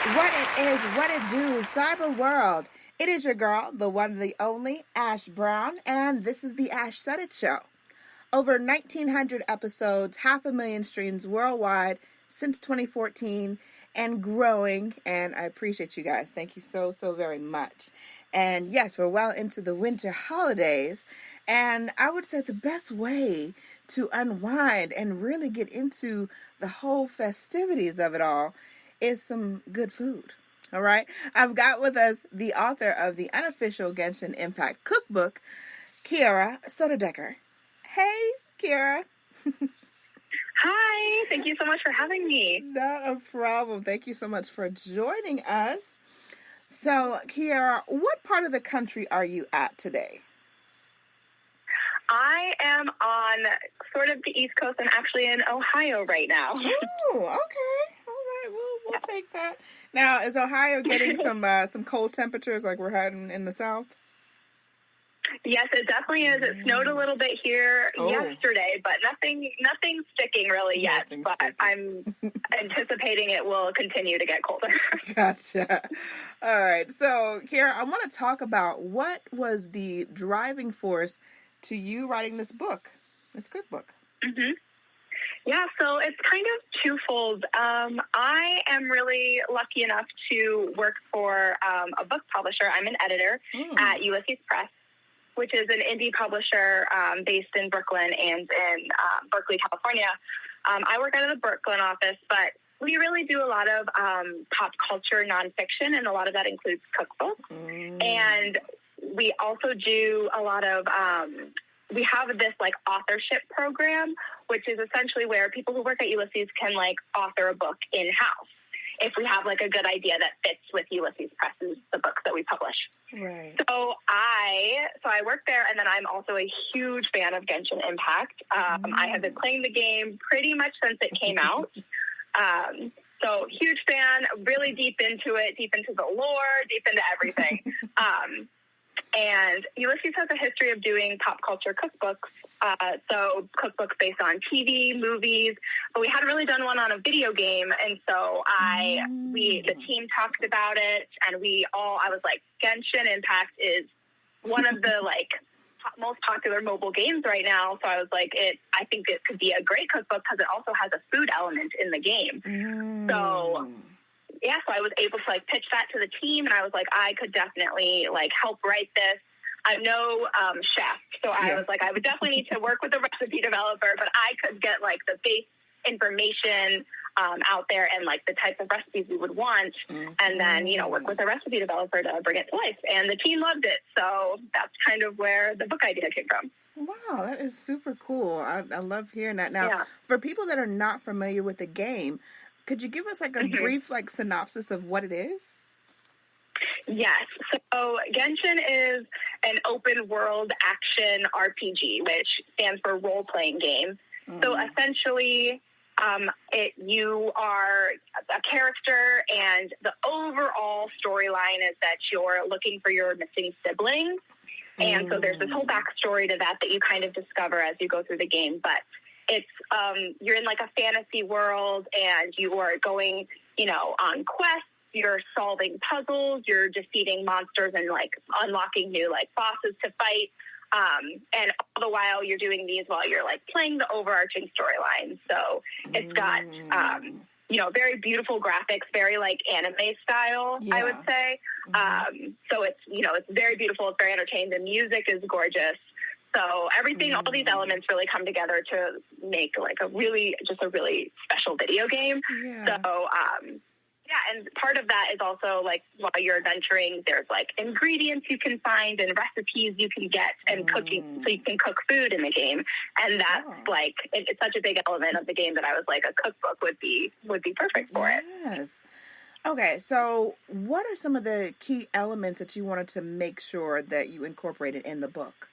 What it is, what it do, cyber world. It is your girl, the one and the only, Ash Brown, and this is the Ash Said It Show. Over 1,900 episodes, 500,000 streams worldwide since 2014, and growing, and I appreciate you guys. Thank you so very much. And yes, we're well into the winter holidays, and I would say the best way to unwind and really get into the whole festivities of it all is some good food. All right. I've got with us the author of the Unofficial Genshin Impact Cookbook, Kierra Sondereker. Hey, Kierra. Hi. Thank you so much for having me. Not a problem. Thank you so much for joining us. So, Kierra, what part of the country are you at today? I am on sort of the East Coast. I'm actually in Ohio right now. Oh, okay. All right. We'll take that. Now, is Ohio getting some cold temperatures like we're having in the South? Yes, it definitely is. It snowed a little bit here yesterday, but nothing sticking really yet. I'm anticipating it will continue to get colder. Gotcha. All right. So, Kierra, I want to talk about what was the driving force to you writing this book, this cookbook. Mm-hmm. Yeah, so it's kind of twofold. I am really lucky enough to work for a book publisher. I'm an editor at Ulysses Press, which is an indie publisher based in Brooklyn and in Berkeley, California. I work out of the Brooklyn office, but we really do a lot of pop culture nonfiction, and a lot of that includes cookbooks. And we also do a lot of... we have this like authorship program, which is essentially where people who work at Ulysses can like author a book in-house if we have like a good idea that fits with Ulysses Press, the books that we publish. Right. So I work there, and then I'm also a huge fan of Genshin Impact. I have been playing the game pretty much since it came out. So huge fan, really deep into it, deep into the lore, deep into everything. And Ulysses has a history of doing pop culture cookbooks, so cookbooks based on TV, movies, but we hadn't really done one on a video game, and so the team talked about it, and I was like, Genshin Impact is one of the, like, most popular mobile games right now, so I was like, I think it could be a great cookbook because it also has a food element in the game. So... yeah, so I was able to, like, pitch that to the team, and I was like, I could definitely, like, help write this. I'm no chef, so I was like, I would definitely need to work with a recipe developer, but I could get, like, the base information out there and, like, the type of recipes we would want, and then, work with a recipe developer to bring it to life. And the team loved it, so that's kind of where the book idea came from. Wow, that is super cool. I love hearing that. Now, for people that are not familiar with the game, could you give us like a brief like synopsis of what it is? Yes. So Genshin is an open world action RPG, which stands for role playing game. So essentially, you are a character, and the overall storyline is that you're looking for your missing sibling. And so there's this whole backstory to that you kind of discover as you go through the game. But it's, you're in like a fantasy world, and you are going, on quests, you're solving puzzles, you're defeating monsters and like unlocking new like bosses to fight. And all the while you're doing these while you're like playing the overarching storyline. So it's got, very beautiful graphics, very like anime style, I would say. So it's, it's very beautiful. It's very entertaining. The music is gorgeous. So everything, all these elements really come together to make like a really special video game. Yeah. So, and part of that is also like while you're adventuring, there's like ingredients you can find and recipes you can get and cooking, so you can cook food in the game. And that's like, it's such a big element of the game that I was like, a cookbook would be perfect for it. Yes. Okay, so what are some of the key elements that you wanted to make sure that you incorporated in the book?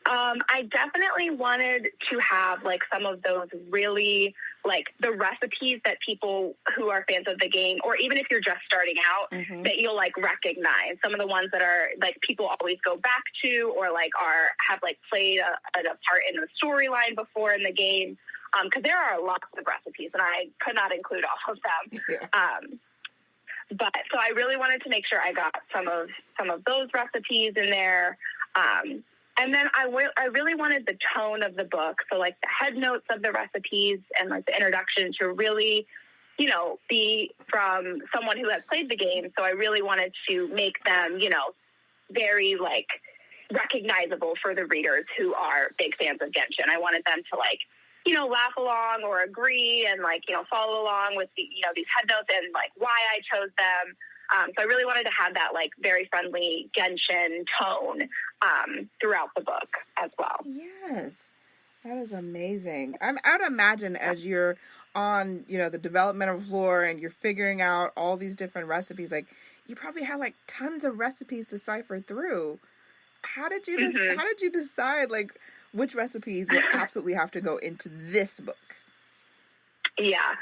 I definitely wanted to have like some of those really like the recipes that people who are fans of the game, or even if you're just starting out, that you'll like recognize. Some of the ones that are like people always go back to, or like have like played a part in the storyline before in the game. because there are lots of recipes, and I could not include all of them. Yeah. But so I really wanted to make sure I got some of those recipes in there. And then I really wanted the tone of the book, so like the head notes of the recipes and like the introduction to really, be from someone who has played the game. So I really wanted to make them, very like recognizable for the readers who are big fans of Genshin. I wanted them to like, laugh along or agree and like, follow along with the, these head notes and like why I chose them. So I really wanted to have that like very friendly Genshin tone throughout the book as well. Yes, that is amazing. I'd imagine as you're on, the developmental floor and you're figuring out all these different recipes, like you probably had like tons of recipes to cipher through. How did you how did you decide like which recipes would absolutely have to go into this book? Yeah.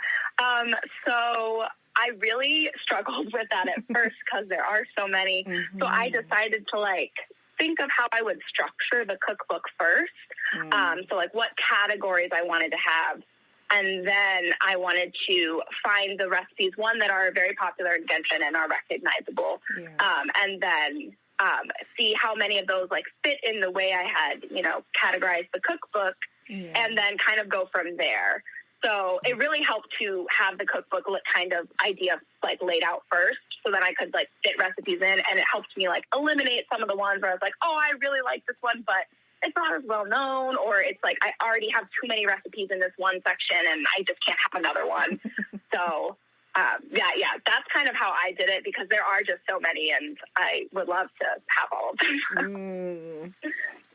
So I really struggled with that at first because there are so many. Mm-hmm. So I decided to like think of how I would structure the cookbook first. So like what categories I wanted to have. And then I wanted to find the recipes, one, that are very popular in Genshin and are recognizable. Yeah. And then see how many of those like fit in the way I had, categorized the cookbook, and then kind of go from there. So it really helped to have the cookbook kind of idea like laid out first, so then I could like fit recipes in, and it helped me like eliminate some of the ones where I was like, oh, I really like this one, but it's not as well known, or it's like I already have too many recipes in this one section and I just can't have another one. So that's kind of how I did it, because there are just so many and I would love to have all of them.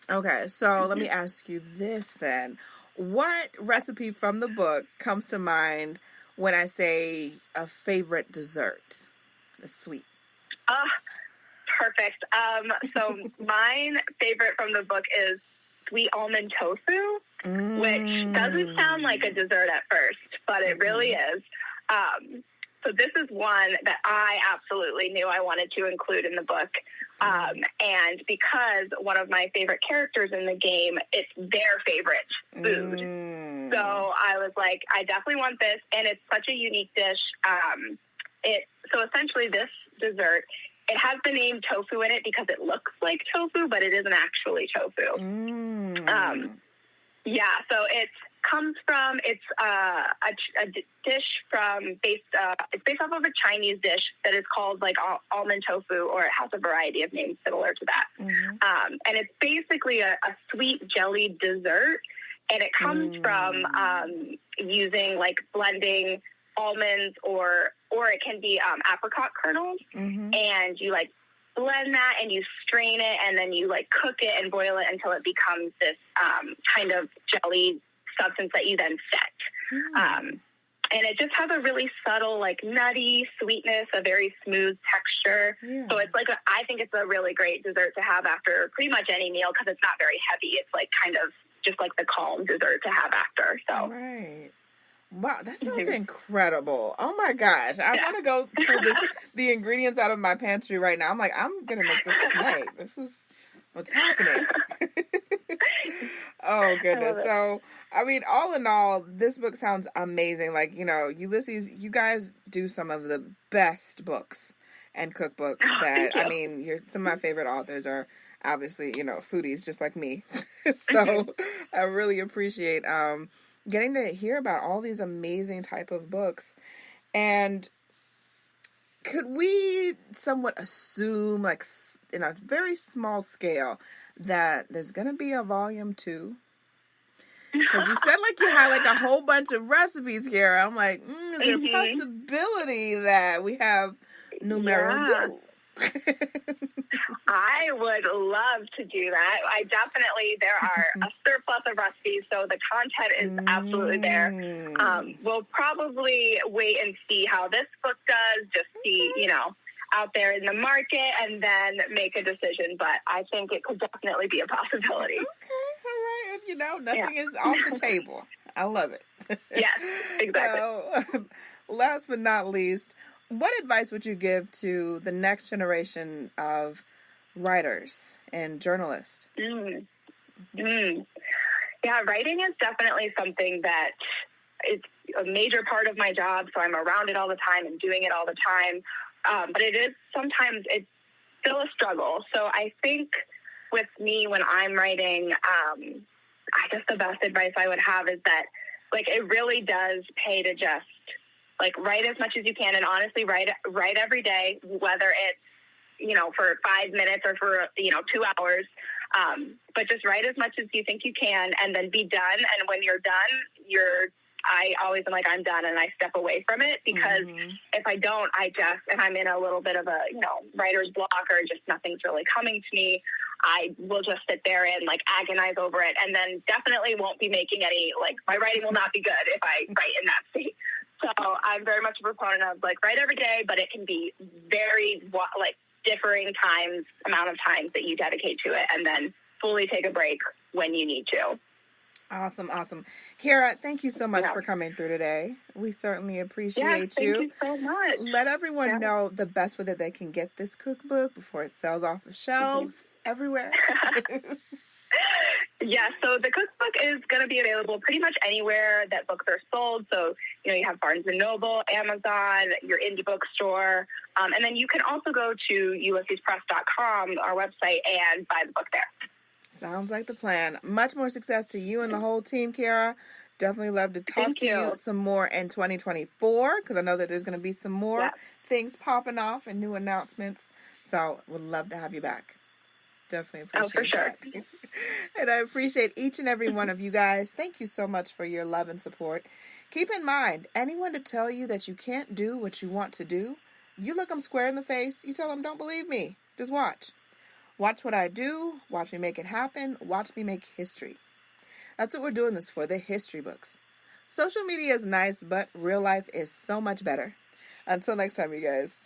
Okay, so let me ask you this then. What recipe from the book comes to mind when I say a favorite dessert? The sweet. Perfect. So mine favorite from the book is sweet almond tofu, which doesn't sound like a dessert at first, but it really is. So this is one that I absolutely knew I wanted to include in the book. And because one of my favorite characters in the game, it's their favorite food. So I was like, I definitely want this. And it's such a unique dish. So essentially this dessert, it has the name tofu in it because it looks like tofu, but it isn't actually tofu. So it comes from, it's a dish it's based off of a Chinese dish that is called like almond tofu, or it has a variety of names similar to that. And it's basically a sweet jelly dessert, and it comes from using like blending almonds or it can be apricot kernels, and you like blend that and you strain it, and then you like cook it and boil it until it becomes this kind of jelly substance that you then set. And it just has a really subtle, like nutty sweetness, a very smooth texture. Yeah. So it's like, I think it's a really great dessert to have after pretty much any meal, because it's not very heavy. It's like kind of just like the calm dessert to have after. So. Right. Wow, that sounds incredible. Oh my gosh. I want to go pull the ingredients out of my pantry right now. I'm like, I'm going to make this tonight. This is what's happening. Oh goodness. So, I mean, all in all, this book sounds amazing. Like, Ulysses, you guys do some of the best books and cookbooks that, I mean, some of my favorite authors are obviously, foodies just like me. So I really appreciate, getting to hear about all these amazing type of books. And could we somewhat assume, like in a very small scale, that there's going to be a volume 2? Because you said like you had like a whole bunch of recipes here. I'm like, is there a possibility that we have Sumeru? I would love to do that. There are a surplus of recipes, so the content is absolutely there. We'll probably wait and see how this book does, just see, out there in the market, and then make a decision. But I think it could definitely be a possibility. Okay, all right. Nothing is off the table. I love it. Yes, exactly. So, last but not least, what advice would you give to the next generation of writers and journalists? Yeah, writing is definitely something that is a major part of my job, so I'm around it all the time and doing it all the time. But it's still a struggle. So I think with me, when I'm writing, I guess the best advice I would have is that, like, it really does pay to just, like, write as much as you can, and honestly, write every day, whether it's, for 5 minutes or for, 2 hours. But just write as much as you think you can, and then be done. And when you're done, I always am like, I'm done, and I step away from it, because if I don't, and I'm in a little bit of a, writer's block, or just nothing's really coming to me, I will just sit there and, like, agonize over it, and then definitely won't be making any, like, my writing will not be good if I write in that state. So I'm very much a proponent of, like, write every day, but it can be very, like, differing amount of times that you dedicate to it, and then fully take a break when you need to. Awesome. Kierra, thank you so much for coming through today. We certainly appreciate you. Thank you so much. Let everyone know the best way that they can get this cookbook before it sells off the shelves everywhere. Yeah, so the cookbook is going to be available pretty much anywhere that books are sold. So, you have Barnes & Noble, Amazon, your indie bookstore. And then you can also go to ulyssespress.com, our website, and buy the book there. Sounds like the plan. Much more success to you and the whole team, Kierra. Definitely love to talk to you some more in 2024, because I know that there's going to be some more things popping off and new announcements. So would love to have you back. Definitely appreciate that. For sure. And I appreciate each and every one of you guys. Thank you so much for your love and support. Keep in mind, anyone to tell you that you can't do what you want to do, you look them square in the face, you tell them, don't believe me. Just watch. Watch what I do. Watch me make it happen. Watch me make history. That's what we're doing this for, the history books. Social media is nice, but real life is so much better. Until next time, you guys.